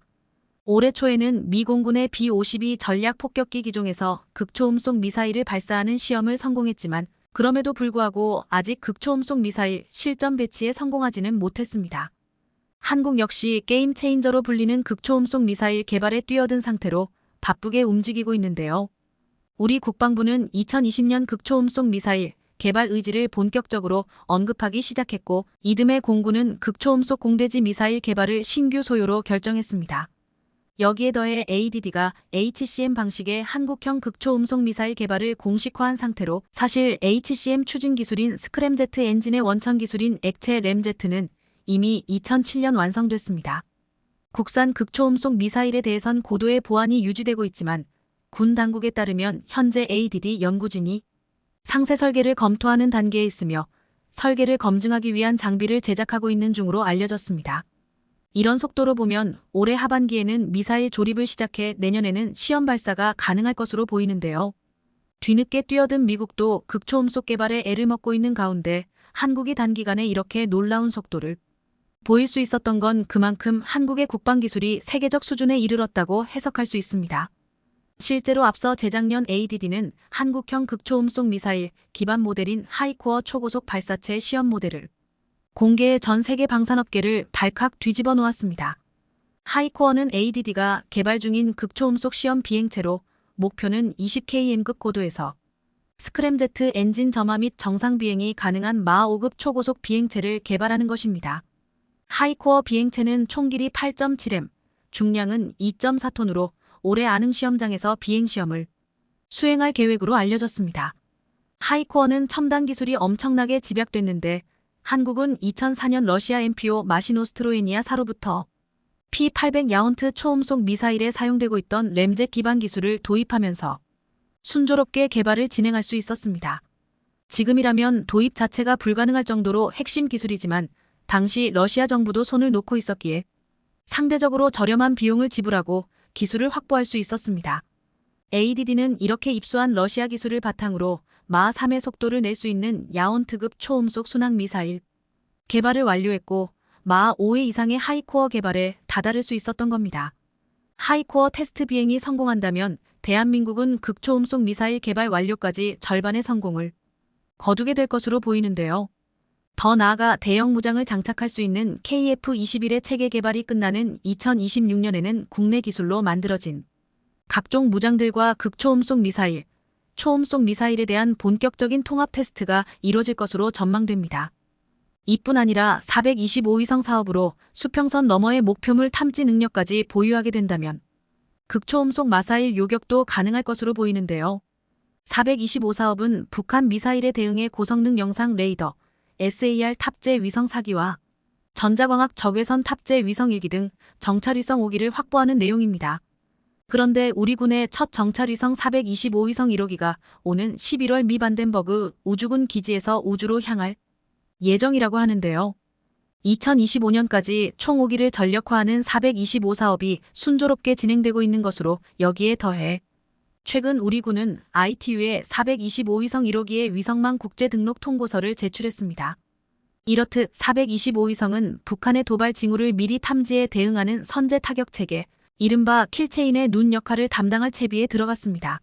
올해 초에는 미 공군의 B-52 전략 폭격기 기종에서 극초음속 미사일을 발사하는 시험을 성공했지만 그럼에도 불구하고 아직 극초음속 미사일 실전 배치에 성공하지는 못했습니다. 한국 역시 게임 체인저로 불리는 극초음속 미사일 개발에 뛰어든 상태로 바쁘게 움직이고 있는데요. 우리 국방부는 2020년 극초음속 미사일 개발 의지를 본격적으로 언급하기 시작했고 이듬해 공군은 극초음속 공대지 미사일 개발을 신규 소요로 결정했습니다. 여기에 더해 ADD가 HCM 방식의 한국형 극초음속 미사일 개발을 공식화한 상태로 사실 HCM 추진 기술인 스크램제트 엔진의 원천 기술인 액체 램제트는 이미 2007년 완성됐습니다. 국산 극초음속 미사일에 대해선 고도의 보안이 유지되고 있지만 군 당국에 따르면 현재 ADD 연구진이 상세 설계를 검토하는 단계에 있으며 설계를 검증하기 위한 장비를 제작하고 있는 중으로 알려졌습니다. 이런 속도로 보면 올해 하반기에는 미사일 조립을 시작해 내년에는 시험 발사가 가능할 것으로 보이는데요. 뒤늦게 뛰어든 미국도 극초음속 개발에 애를 먹고 있는 가운데 한국이 단기간에 이렇게 놀라운 속도를 보일 수 있었던 건 그만큼 한국의 국방기술이 세계적 수준에 이르렀다고 해석할 수 있습니다. 실제로 앞서 재작년 ADD는 한국형 극초음속 미사일 기반 모델인 하이코어 초고속 발사체 시험 모델을 공개해 전 세계 방산업계를 발칵 뒤집어 놓았습니다. 하이코어는 ADD가 개발 중인 극초음속 시험 비행체로 목표는 20km급 고도에서 스크램제트 엔진 점화 및 정상 비행이 가능한 마 5급 초고속 비행체를 개발하는 것입니다. 하이코어 비행체는 총 길이 8.7m, 중량은 2.4톤으로 올해 안흥 시험장에서 비행시험을 수행할 계획으로 알려졌습니다. 하이코어는 첨단 기술이 엄청나게 집약됐는데 한국은 2004년 러시아 MPO 마시노스트로에니아 사로부터 P-800 야운트 초음속 미사일에 사용되고 있던 램젯 기반 기술을 도입하면서 순조롭게 개발을 진행할 수 있었습니다. 지금이라면 도입 자체가 불가능할 정도로 핵심 기술이지만 당시 러시아 정부도 손을 놓고 있었기에 상대적으로 저렴한 비용을 지불하고 기술을 확보할 수 있었습니다. ADD는 이렇게 입수한 러시아 기술을 바탕으로 마 3의 속도를 낼 수 있는 야온트급 초음속 순항 미사일 개발을 완료했고 마 5의 이상의 하이코어 개발에 다다를 수 있었던 겁니다. 하이코어 테스트 비행이 성공한다면 대한민국은 극초음속 미사일 개발 완료까지 절반의 성공을 거두게 될 것으로 보이는데요. 더 나아가 대형 무장을 장착할 수 있는 KF-21의 체계 개발이 끝나는 2026년에는 국내 기술로 만들어진 각종 무장들과 극초음속 미사일, 초음속 미사일에 대한 본격적인 통합 테스트가 이뤄질 것으로 전망됩니다. 이뿐 아니라 425위성 사업으로 수평선 너머의 목표물 탐지 능력까지 보유하게 된다면 극초음속 미사일 요격도 가능할 것으로 보이는데요. 425 사업은 북한 미사일에 대응해 고성능 영상 레이더, SAR 탑재 위성 4기와 전자광학 적외선 탑재 위성 1기 등 정찰위성 5기를 확보하는 내용입니다. 그런데 우리 군의 첫 정찰위성 425위성 1호기가 오는 11월 미 반덴버그 우주군 기지에서 우주로 향할 예정이라고 하는데요. 2025년까지 총 5기를 전력화하는 425 사업이 순조롭게 진행되고 있는 것으로 여기에 더해 최근 우리 군은 ITU에 425위성 1호기의 위성망 국제 등록 통보서를 제출했습니다. 이렇듯 425위성은 북한의 도발 징후를 미리 탐지해 대응하는 선제 타격 체계, 이른바 킬체인의 눈 역할을 담당할 채비에 들어갔습니다.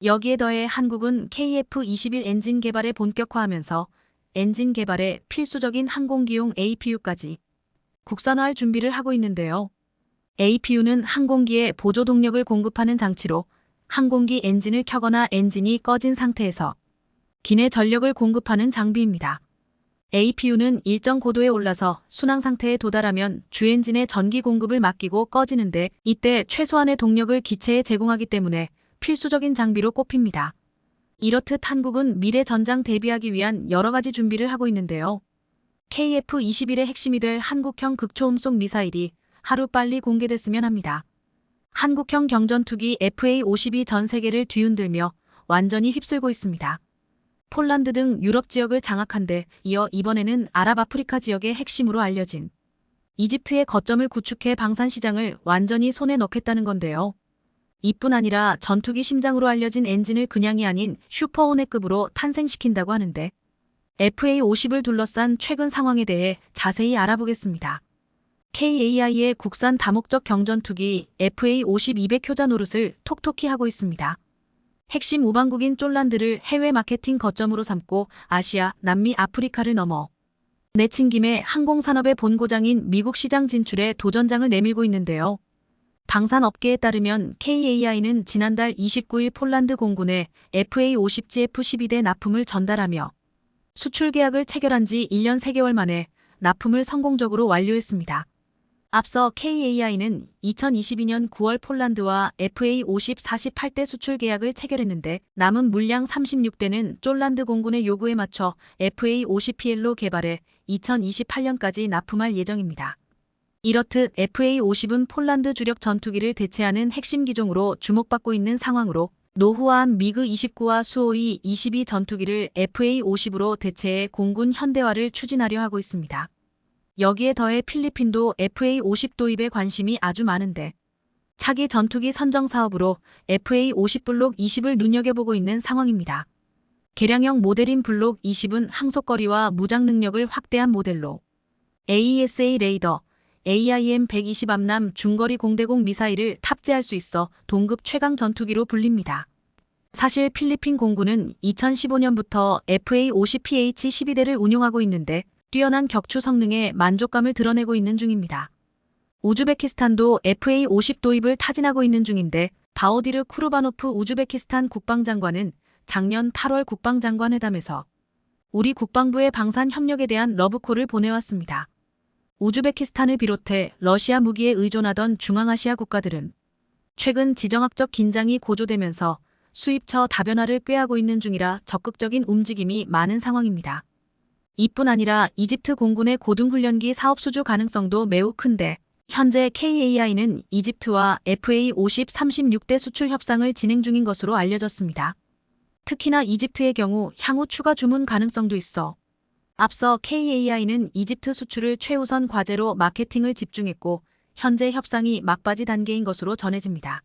여기에 더해 한국은 KF-21 엔진 개발에 본격화하면서 엔진 개발에 필수적인 항공기용 APU까지 국산화할 준비를 하고 있는데요. APU는 항공기에 보조 동력을 공급하는 장치로 항공기 엔진을 켜거나 엔진이 꺼진 상태에서 기내 전력을 공급하는 장비입니다. APU는 일정 고도에 올라서 순항 상태에 도달하면 주엔진의 전기 공급을 맡기고 꺼지는데 이때 최소한의 동력을 기체에 제공하기 때문에 필수적인 장비로 꼽힙니다. 이렇듯 한국은 미래 전장 대비하기 위한 여러 가지 준비를 하고 있는데요. KF-21의 핵심이 될 한국형 극초음속 미사일이 하루빨리 공개됐으면 합니다. 한국형 경전투기 FA-50이 전 세계를 뒤흔들며 완전히 휩쓸고 있습니다. 폴란드 등 유럽 지역을 장악한 데 이어 이번에는 아랍아프리카 지역의 핵심으로 알려진 이집트의 거점을 구축해 방산 시장을 완전히 손에 넣겠다는 건데요. 이뿐 아니라 전투기 심장으로 알려진 엔진을 그냥이 아닌 슈퍼호넷급으로 탄생시킨다고 하는데 FA-50을 둘러싼 최근 상황에 대해 자세히 알아보겠습니다. KAI의 국산 다목적 경전투기 FA-50 200효자 노릇을 톡톡히 하고 있습니다. 핵심 우방국인 쫄란드를 해외 마케팅 거점으로 삼고 아시아, 남미, 아프리카를 넘어 내친 김에 항공산업의 본고장인 미국 시장 진출에 도전장을 내밀고 있는데요. 방산업계에 따르면 KAI는 지난달 29일 폴란드 공군에 FA-50GF-12대 납품을 전달하며 수출 계약을 체결한 지 1년 3개월 만에 납품을 성공적으로 완료했습니다. 앞서 KAI는 2022년 9월 폴란드와 FA-50 48대 수출 계약을 체결했는데 남은 물량 36대는 쫄란드 공군의 요구에 맞춰 FA-50PL로 개발해 2028년까지 납품할 예정입니다. 이렇듯 FA-50은 폴란드 주력 전투기를 대체하는 핵심 기종으로 주목받고 있는 상황으로 노후화한 미그 29와 수호이 22 전투기를 FA-50으로 대체해 공군 현대화를 추진하려 하고 있습니다. 여기에 더해 필리핀도 FA-50 도입에 관심이 아주 많은데 차기 전투기 선정 사업으로 FA-50 블록 20을 눈여겨보고 있는 상황입니다. 개량형 모델인 블록 20은 항속거리와 무장 능력을 확대한 모델로 AESA 레이더, AIM-120 암남 중거리 공대공 미사일을 탑재할 수 있어 동급 최강 전투기로 불립니다. 사실 필리핀 공군은 2015년부터 FA-50PH-12대를 운용하고 있는데 뛰어난 격추 성능에 만족감을 드러내고 있는 중입니다. 우즈베키스탄도 FA-50 도입을 타진하고 있는 중인데 바오디르 쿠르바노프 우즈베키스탄 국방장관은 작년 8월 국방장관 회담에서 우리 국방부의 방산 협력에 대한 러브콜을 보내왔습니다. 우즈베키스탄을 비롯해 러시아 무기에 의존하던 중앙아시아 국가들은 최근 지정학적 긴장이 고조되면서 수입처 다변화를 꾀하고 있는 중이라 적극적인 움직임이 많은 상황입니다. 이뿐 아니라 이집트 공군의 고등훈련기 사업 수주 가능성도 매우 큰데 현재 KAI는 이집트와 FA-50 36대 수출 협상을 진행 중인 것으로 알려졌습니다. 특히나 이집트의 경우 향후 추가 주문 가능성도 있어 앞서 KAI는 이집트 수출을 최우선 과제로 마케팅을 집중했고 현재 협상이 막바지 단계인 것으로 전해집니다.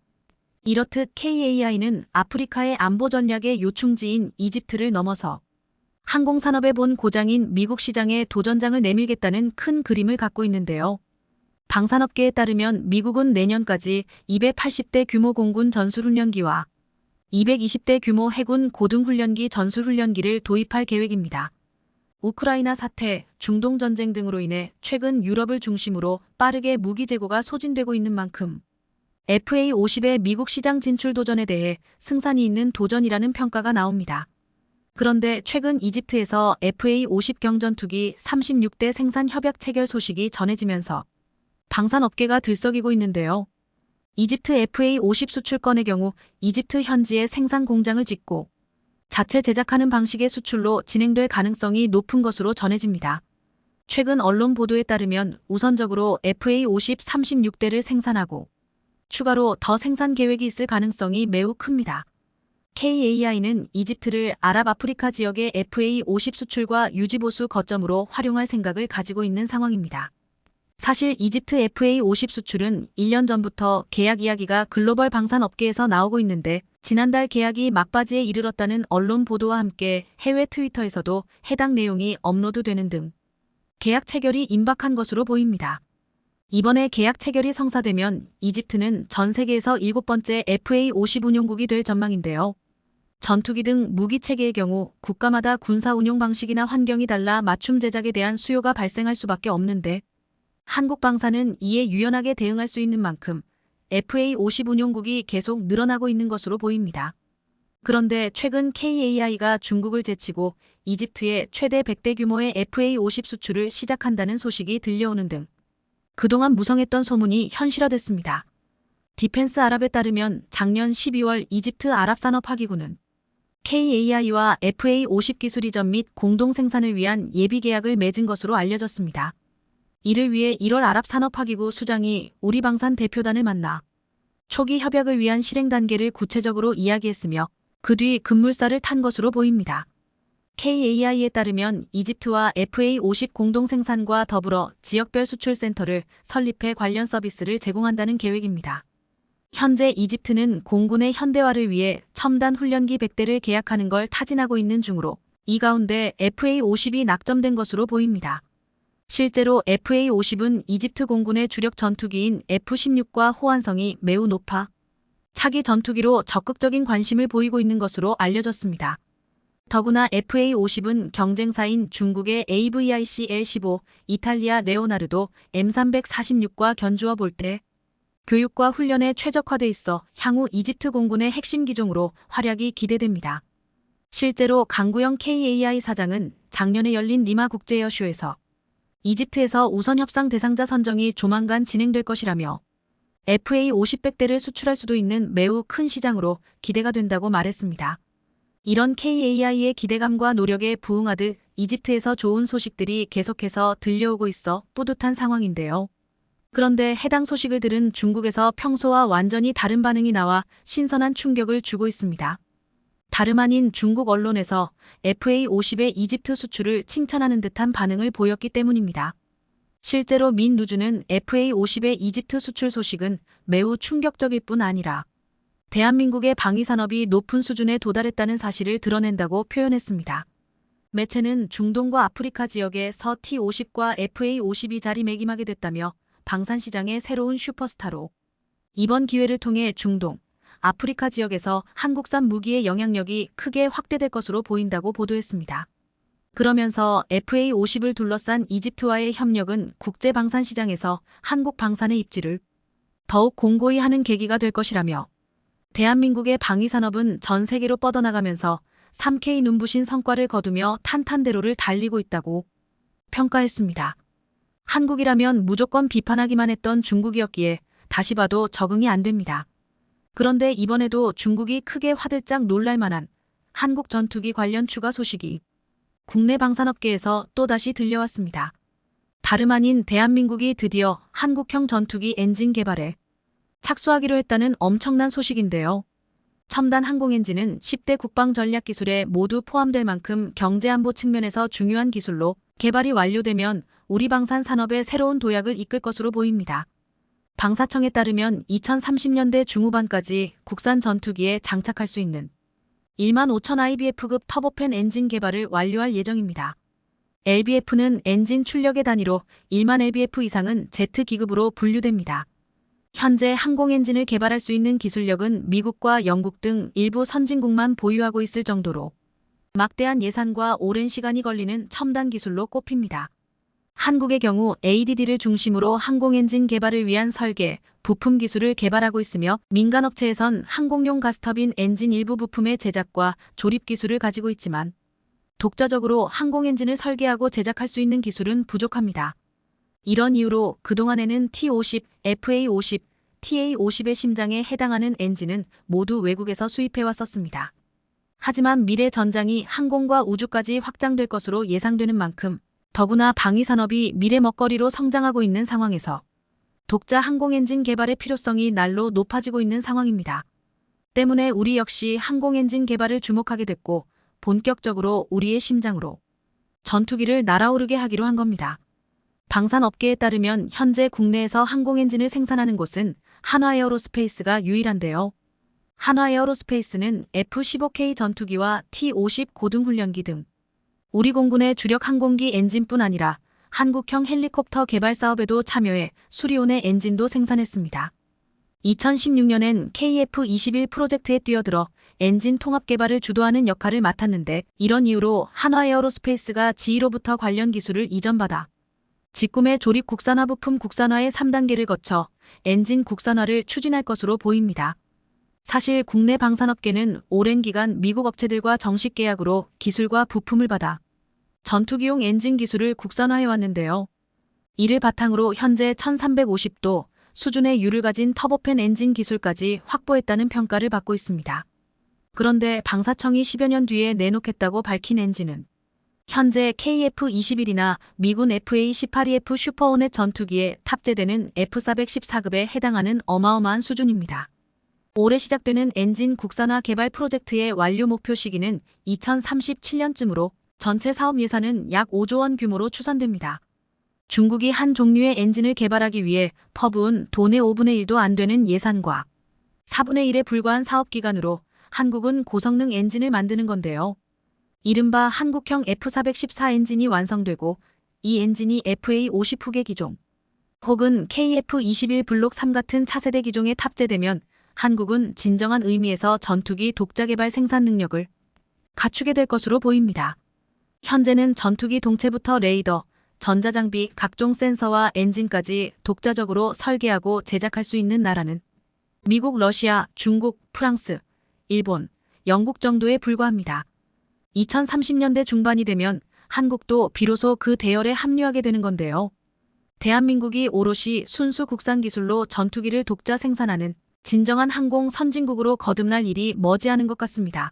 이렇듯 KAI는 아프리카의 안보 전략의 요충지인 이집트를 넘어서 항공산업의 본 고장인 미국 시장에 도전장을 내밀겠다는 큰 그림을 갖고 있는데요. 방산업계에 따르면 미국은 내년까지 280대 규모 공군 전술훈련기와 220대 규모 해군 고등훈련기 전술훈련기를 도입할 계획입니다. 우크라이나 사태, 중동 전쟁 등으로 인해 최근 유럽을 중심으로 빠르게 무기 재고가 소진되고 있는 만큼 FA-50의 미국 시장 진출 도전에 대해 승산이 있는 도전이라는 평가가 나옵니다. 그런데 최근 이집트에서 FA-50 경전투기 36대 생산 협약 체결 소식이 전해지면서 방산업계가 들썩이고 있는데요. 이집트 FA-50 수출건의 경우 이집트 현지에 생산 공장을 짓고 자체 제작하는 방식의 수출로 진행될 가능성이 높은 것으로 전해집니다. 최근 언론 보도에 따르면 우선적으로 FA-50 36대를 생산하고 추가로 더 생산 계획이 있을 가능성이 매우 큽니다. KAI는 이집트를 아랍아프리카 지역의 FA-50 수출과 유지보수 거점으로 활용할 생각을 가지고 있는 상황입니다. 사실 이집트 FA-50 수출은 1년 전부터 계약 이야기가 글로벌 방산업계에서 나오고 있는데 지난달 계약이 막바지에 이르렀다는 언론 보도와 함께 해외 트위터에서도 해당 내용이 업로드되는 등 계약 체결이 임박한 것으로 보입니다. 이번에 계약 체결이 성사되면 이집트는 전 세계에서 7번째 FA-50 운용국이 될 전망인데요. 전투기 등 무기 체계의 경우 국가마다 군사 운용 방식이나 환경이 달라 맞춤 제작에 대한 수요가 발생할 수밖에 없는데 한국 방산은 이에 유연하게 대응할 수 있는 만큼 FA-50 운용국이 계속 늘어나고 있는 것으로 보입니다. 그런데 최근 KAI가 중국을 제치고 이집트에 최대 100대 규모의 FA-50 수출을 시작한다는 소식이 들려오는 등 그동안 무성했던 소문이 현실화됐습니다. 디펜스 아랍에 따르면 작년 12월 이집트 아랍산업화기구는 KAI와 FA-50 기술 이전 및 공동 생산을 위한 예비 계약을 맺은 것으로 알려졌습니다. 이를 위해 1월 아랍산업화기구 수장이 우리방산 대표단을 만나 초기 협약을 위한 실행 단계를 구체적으로 이야기했으며 그 뒤 급물살을 탄 것으로 보입니다. KAI에 따르면 이집트와 FA-50 공동 생산과 더불어 지역별 수출 센터를 설립해 관련 서비스를 제공한다는 계획입니다. 현재 이집트는 공군의 현대화를 위해 첨단 훈련기 100대를 계약하는 걸 타진하고 있는 중으로 이 가운데 FA-50이 낙점된 것으로 보입니다. 실제로 FA-50은 이집트 공군의 주력 전투기인 F-16과 호환성이 매우 높아 차기 전투기로 적극적인 관심을 보이고 있는 것으로 알려졌습니다. 더구나 FA-50은 경쟁사인 중국의 AVIC L-15, 이탈리아 레오나르도 M346과 견주어 볼 때 교육과 훈련에 최적화돼 있어 향후 이집트 공군의 핵심 기종으로 활약이 기대됩니다. 실제로 강구영 KAI 사장은 작년에 열린 리마 국제에어쇼에서 이집트에서 우선 협상 대상자 선정이 조만간 진행될 것이라며 FA-50 100대를 수출할 수도 있는 매우 큰 시장으로 기대가 된다고 말했습니다. 이런 KAI의 기대감과 노력에 부응하듯 이집트에서 좋은 소식들이 계속해서 들려오고 있어 뿌듯한 상황인데요. 그런데 해당 소식을 들은 중국에서 평소와 완전히 다른 반응이 나와 신선한 충격을 주고 있습니다. 다름 아닌 중국 언론에서 FA-50의 이집트 수출을 칭찬하는 듯한 반응을 보였기 때문입니다. 실제로 민 누주는 FA-50의 이집트 수출 소식은 매우 충격적일 뿐 아니라 대한민국의 방위산업이 높은 수준에 도달했다는 사실을 드러낸다고 표현했습니다. 매체는 중동과 아프리카 지역에서 T-50과 FA-50이 자리매김하게 됐다며 방산시장의 새로운 슈퍼스타로 이번 기회를 통해 중동, 아프리카 지역에서 한국산 무기의 영향력이 크게 확대될 것으로 보인다고 보도했습니다. 그러면서 FA-50을 둘러싼 이집트와의 협력은 국제 방산시장에서 한국 방산의 입지를 더욱 공고히 하는 계기가 될 것이라며 대한민국의 방위산업은 전 세계로 뻗어나가면서 3K 눈부신 성과를 거두며 탄탄대로를 달리고 있다고 평가했습니다. 한국이라면 무조건 비판하기만 했던 중국이었기에 다시 봐도 적응이 안 됩니다. 그런데 이번에도 중국이 크게 화들짝 놀랄 만한 한국 전투기 관련 추가 소식이 국내 방산업계에서 또다시 들려왔습니다. 다름 아닌 대한민국이 드디어 한국형 전투기 엔진 개발에 착수하기로 했다는 엄청난 소식인데요. 첨단 항공 엔진은 10대 국방 전략 기술에 모두 포함될 만큼 경제안보 측면에서 중요한 기술로 개발이 완료되면 우리 방산 산업의 새로운 도약을 이끌 것으로 보입니다. 방사청에 따르면 2030년대 중후반까지 국산 전투기에 장착할 수 있는 15,000 IBF급 터보팬 엔진 개발을 완료할 예정입니다. LBF는 엔진 출력의 단위로 1만 LBF 이상은 Z기급으로 분류됩니다. 현재 항공 엔진을 개발할 수 있는 기술력은 미국과 영국 등 일부 선진국만 보유하고 있을 정도로 막대한 예산과 오랜 시간이 걸리는 첨단 기술로 꼽힙니다. 한국의 경우 ADD를 중심으로 항공엔진 개발을 위한 설계, 부품 기술을 개발하고 있으며 민간업체에선 항공용 가스터빈 엔진 일부 부품의 제작과 조립 기술을 가지고 있지만 독자적으로 항공엔진을 설계하고 제작할 수 있는 기술은 부족합니다. 이런 이유로 그동안에는 T-50, FA-50, TA-50의 심장에 해당하는 엔진은 모두 외국에서 수입해왔었습니다. 하지만 미래 전장이 항공과 우주까지 확장될 것으로 예상되는 만큼 더구나 방위산업이 미래 먹거리로 성장하고 있는 상황에서 독자 항공엔진 개발의 필요성이 날로 높아지고 있는 상황입니다. 때문에 우리 역시 항공엔진 개발을 주목하게 됐고 본격적으로 우리의 심장으로 전투기를 날아오르게 하기로 한 겁니다. 방산업계에 따르면 현재 국내에서 항공엔진을 생산하는 곳은 한화에어로스페이스가 유일한데요. 한화에어로스페이스는 F-15K 전투기와 T-50 고등훈련기 등 우리 공군의 주력 항공기 엔진뿐 아니라 한국형 헬리콥터 개발 사업에도 참여해 수리온의 엔진도 생산했습니다. 2016년엔 KF-21 프로젝트에 뛰어들어 엔진 통합 개발을 주도하는 역할을 맡았는데 이런 이유로 한화에어로스페이스가 GE로부터 관련 기술을 이전받아 직구매 조립 국산화 부품 국산화의 3단계를 거쳐 엔진 국산화를 추진할 것으로 보입니다. 사실 국내 방산업계는 오랜 기간 미국 업체들과 정식 계약으로 기술과 부품을 받아 전투기용 엔진 기술을 국산화해왔는데요. 이를 바탕으로 현재 1350도 수준의 유를 가진 터보팬 엔진 기술까지 확보했다는 평가를 받고 있습니다. 그런데 방사청이 10여 년 뒤에 내놓겠다고 밝힌 엔진은 현재 KF-21이나 미군 FA-18EF 슈퍼호넷 전투기에 탑재되는 F-414급에 해당하는 어마어마한 수준입니다. 올해 시작되는 엔진 국산화 개발 프로젝트의 완료 목표 시기는 2037년쯤으로 전체 사업 예산은 약 5조 원 규모로 추산됩니다. 중국이 한 종류의 엔진을 개발하기 위해 퍼부은 돈의 5분의 1도 안 되는 예산과 4분의 1에 불과한 사업 기간으로 한국은 고성능 엔진을 만드는 건데요. 이른바 한국형 F-414 엔진이 완성되고 이 엔진이 FA-50 후계 기종 혹은 KF-21 블록 3 같은 차세대 기종에 탑재되면 한국은 진정한 의미에서 전투기 독자 개발 생산 능력을 갖추게 될 것으로 보입니다. 현재는 전투기 동체부터 레이더, 전자장비, 각종 센서와 엔진까지 독자적으로 설계하고 제작할 수 있는 나라는 미국, 러시아, 중국, 프랑스, 일본, 영국 정도에 불과합니다. 2030년대 중반이 되면 한국도 비로소 그 대열에 합류하게 되는 건데요. 대한민국이 오롯이 순수 국산 기술로 전투기를 독자 생산하는 진정한 항공 선진국으로 거듭날 일이 머지않은 것 같습니다.